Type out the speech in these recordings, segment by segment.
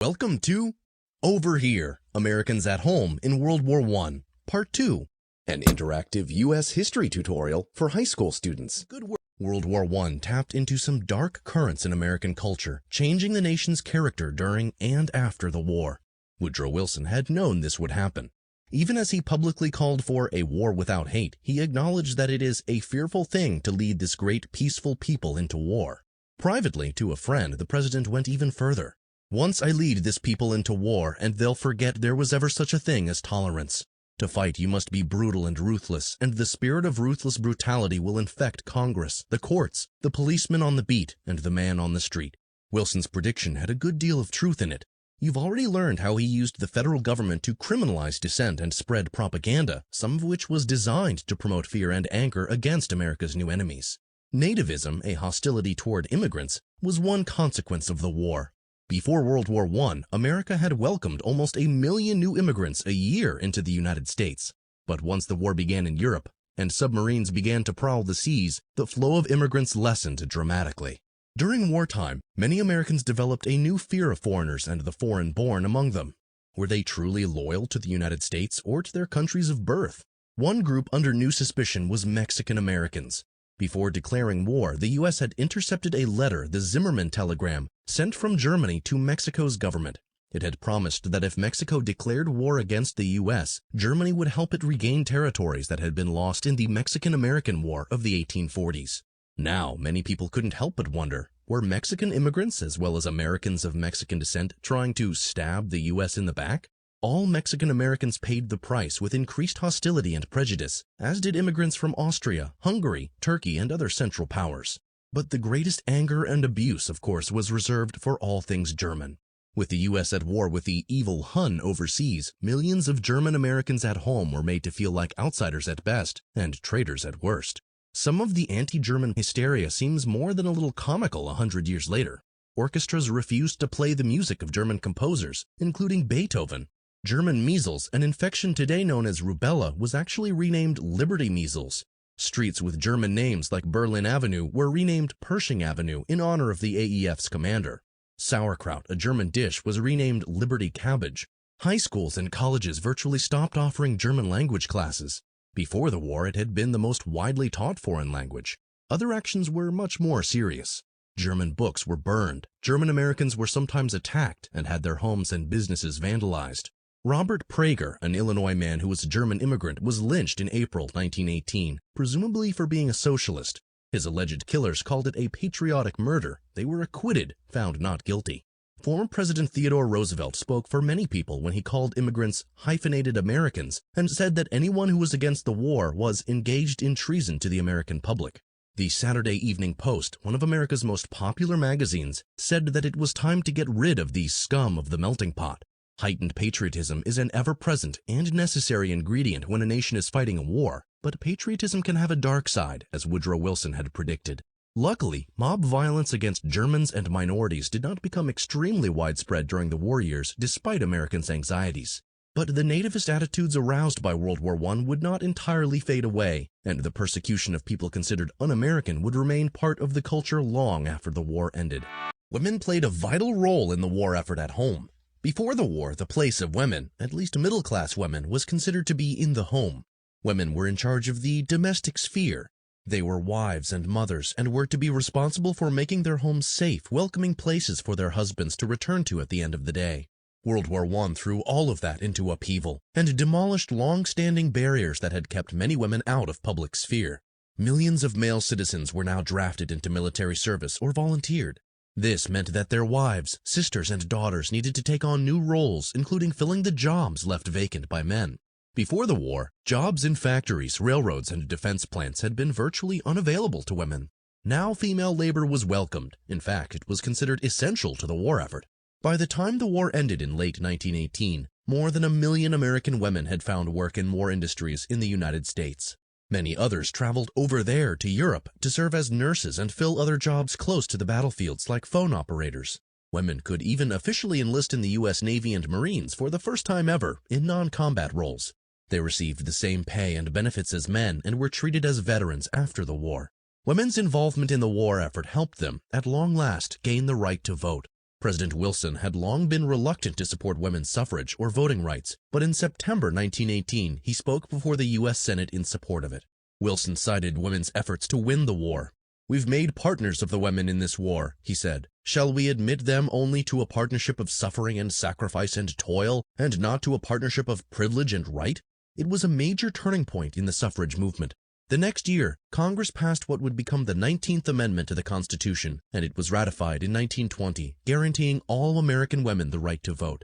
Welcome to Over Here, Americans at Home in World War I, Part 2, an interactive U.S. history tutorial for high school students. Good work. World War I tapped into some dark currents in American culture, changing the nation's character during and after the war. Woodrow Wilson had known this would happen. Even as he publicly called for a war without hate, he acknowledged that it is a fearful thing to lead this great peaceful people into war. Privately, to a friend, the president went even further. Once I lead this people into war, and they'll forget there was ever such a thing as tolerance. To fight, you must be brutal and ruthless, and the spirit of ruthless brutality will infect Congress, the courts, the policeman on the beat, and the man on the street. Wilson's prediction had a good deal of truth in it. You've already learned how he used the federal government to criminalize dissent and spread propaganda, some of which was designed to promote fear and anger against America's new enemies. Nativism, a hostility toward immigrants, was one consequence of the war. Before World War I, America had welcomed almost 1 million new immigrants a year into the United States. But once the war began in Europe, and submarines began to prowl the seas, the flow of immigrants lessened dramatically. During wartime, many Americans developed a new fear of foreigners and the foreign-born among them. Were they truly loyal to the United States or to their countries of birth? One group under new suspicion was Mexican Americans. Before declaring war, the U.S. had intercepted a letter, the Zimmerman telegram, sent from Germany to Mexico's government. It had promised that if Mexico declared war against the U.S., Germany would help it regain territories that had been lost in the Mexican-American War of the 1840s. Now, many people couldn't help but wonder, were Mexican immigrants as well as Americans of Mexican descent trying to stab the U.S. in the back? All Mexican Americans paid the price with increased hostility and prejudice, as did immigrants from Austria, Hungary, Turkey, and other Central Powers. But the greatest anger and abuse, of course, was reserved for all things German. With the U.S. at war with the evil Hun overseas, millions of German Americans at home were made to feel like outsiders at best and traitors at worst. Some of the anti-German hysteria seems more than a little comical 100 years later. Orchestras refused to play the music of German composers, including Beethoven. German measles, an infection today known as rubella, was actually renamed Liberty measles. Streets with German names like Berlin Avenue were renamed Pershing Avenue in honor of the AEF's commander. Sauerkraut, a German dish, was renamed Liberty Cabbage. High schools and colleges virtually stopped offering German language classes. Before the war, it had been the most widely taught foreign language. Other actions were much more serious. German books were burned. German Americans were sometimes attacked and had their homes and businesses vandalized. Robert Prager, an Illinois man who was a German immigrant, was lynched in April 1918, presumably for being a socialist. His alleged killers called it a patriotic murder. They were acquitted, found not guilty. Former President Theodore Roosevelt spoke for many people when he called immigrants hyphenated Americans and said that anyone who was against the war was engaged in treason to the American public. The Saturday Evening Post, one of America's most popular magazines, said that it was time to get rid of the scum of the melting pot. Heightened patriotism is an ever-present and necessary ingredient when a nation is fighting a war, but patriotism can have a dark side, as Woodrow Wilson had predicted. Luckily, mob violence against Germans and minorities did not become extremely widespread during the war years, despite Americans' anxieties. But the nativist attitudes aroused by World War I would not entirely fade away, and the persecution of people considered un-American would remain part of the culture long after the war ended. Women played a vital role in the war effort at home. Before the war, the place of women, at least middle-class women, was considered to be in the home. Women were in charge of the domestic sphere. They were wives and mothers and were to be responsible for making their homes safe, welcoming places for their husbands to return to at the end of the day. World War I threw all of that into upheaval and demolished long-standing barriers that had kept many women out of public sphere. Millions of male citizens were now drafted into military service or volunteered. This meant that their wives, sisters, and daughters needed to take on new roles, including filling the jobs left vacant by men. Before the war, jobs in factories, railroads, and defense plants had been virtually unavailable to women. Now female labor was welcomed. In fact, it was considered essential to the war effort. By the time the war ended in late 1918, more than 1 million American women had found work in war industries in the United States. Many others traveled over there to Europe to serve as nurses and fill other jobs close to the battlefields like phone operators. Women could even officially enlist in the U.S. Navy and Marines for the first time ever in non-combat roles. They received the same pay and benefits as men and were treated as veterans after the war. Women's involvement in the war effort helped them, at long last, gain the right to vote. President Wilson had long been reluctant to support women's suffrage or voting rights, but in September 1918 he spoke before the U.S. Senate in support of it. Wilson cited women's efforts to win the war. "We've made partners of the women in this war," he said. "Shall we admit them only to a partnership of suffering and sacrifice and toil, and not to a partnership of privilege and right?" It was a major turning point in the suffrage movement. The next year, Congress passed what would become the 19th Amendment to the Constitution, and it was ratified in 1920, guaranteeing all American women the right to vote.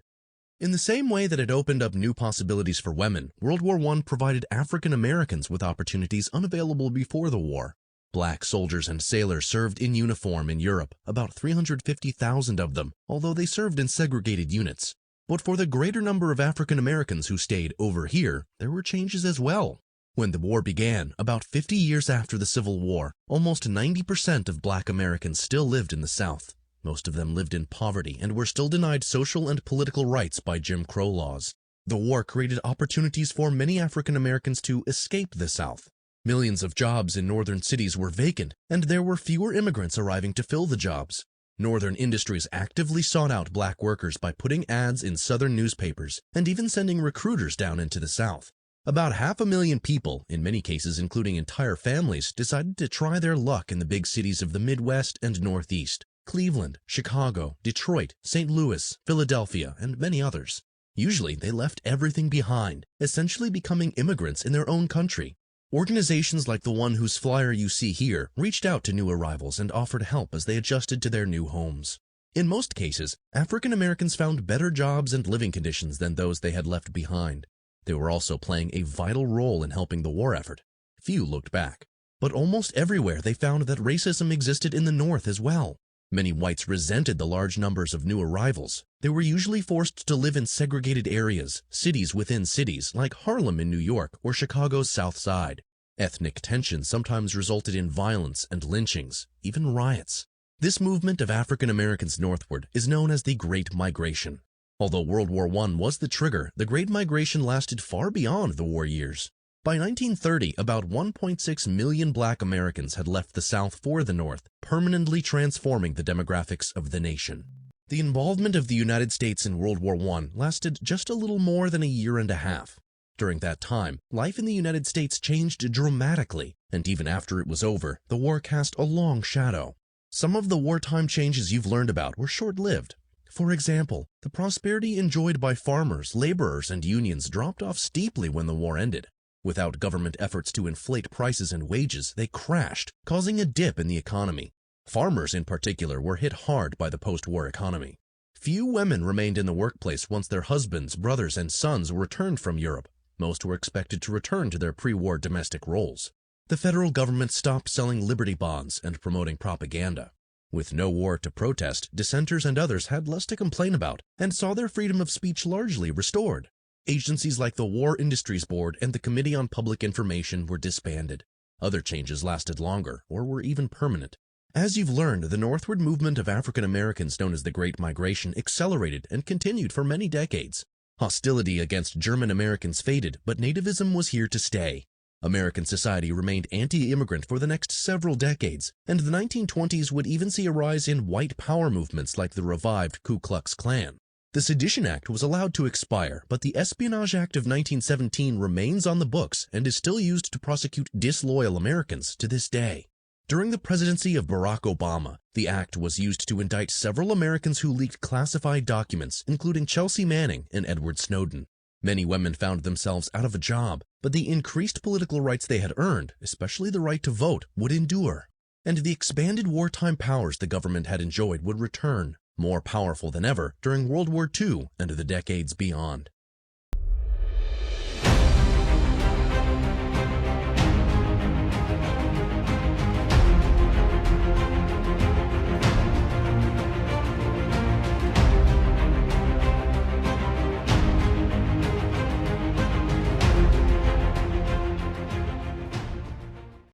In the same way that it opened up new possibilities for women, World War I provided African Americans with opportunities unavailable before the war. Black soldiers and sailors served in uniform in Europe, about 350,000 of them, although they served in segregated units. But for the greater number of African Americans who stayed over here, there were changes as well. When the war began, about 50 years after the Civil War, almost 90% of Black Americans still lived in the South. Most of them lived in poverty and were still denied social and political rights by Jim Crow laws. The war created opportunities for many African Americans to escape the South. Millions of jobs in northern cities were vacant, and there were fewer immigrants arriving to fill the jobs. Northern industries actively sought out Black workers by putting ads in Southern newspapers and even sending recruiters down into the South. About 500,000 people, in many cases including entire families, decided to try their luck in the big cities of the Midwest and Northeast: Cleveland, Chicago, Detroit, St. Louis, Philadelphia, and many others. Usually they left everything behind, essentially becoming immigrants in their own country. Organizations like the one whose flyer you see here reached out to new arrivals and offered help as they adjusted to their new homes. In most cases, African Americans found better jobs and living conditions than those they had left behind. They were also playing a vital role in helping the war effort. Few looked back. But almost everywhere they found that racism existed in the North as well. Many whites resented the large numbers of new arrivals. They were usually forced to live in segregated areas, cities within cities, like Harlem in New York or Chicago's South Side. Ethnic tension sometimes resulted in violence and lynchings, even riots. This movement of African Americans northward is known as the Great Migration. Although World War I was the trigger, the Great Migration lasted far beyond the war years. By 1930, about 1.6 million Black Americans had left the South for the North, permanently transforming the demographics of the nation. The involvement of the United States in World War I lasted just a little more than a year and a half. During that time, life in the United States changed dramatically, and even after it was over, the war cast a long shadow. Some of the wartime changes you've learned about were short-lived. For example, the prosperity enjoyed by farmers, laborers, and unions dropped off steeply when the war ended. Without government efforts to inflate prices and wages, they crashed, causing a dip in the economy. Farmers in particular were hit hard by the post-war economy. Few women remained in the workplace once their husbands, brothers, and sons returned from Europe. Most were expected to return to their pre-war domestic roles. The federal government stopped selling Liberty bonds and promoting propaganda. With no war to protest, dissenters and others had less to complain about and saw their freedom of speech largely restored. Agencies like the War Industries Board and the Committee on Public Information were disbanded. Other changes lasted longer or were even permanent. As you've learned, the northward movement of African Americans known as the Great Migration accelerated and continued for many decades. Hostility against German Americans faded, but nativism was here to stay. American society remained anti-immigrant for the next several decades, and the 1920s would even see a rise in white power movements like the revived Ku Klux Klan. The Sedition Act was allowed to expire, but the Espionage Act of 1917 remains on the books and is still used to prosecute disloyal Americans to this day. During the presidency of Barack Obama, the act was used to indict several Americans who leaked classified documents, including Chelsea Manning and Edward Snowden. Many women found themselves out of a job, but the increased political rights they had earned, especially the right to vote, would endure. And the expanded wartime powers the government had enjoyed would return, more powerful than ever, during World War II and the decades beyond.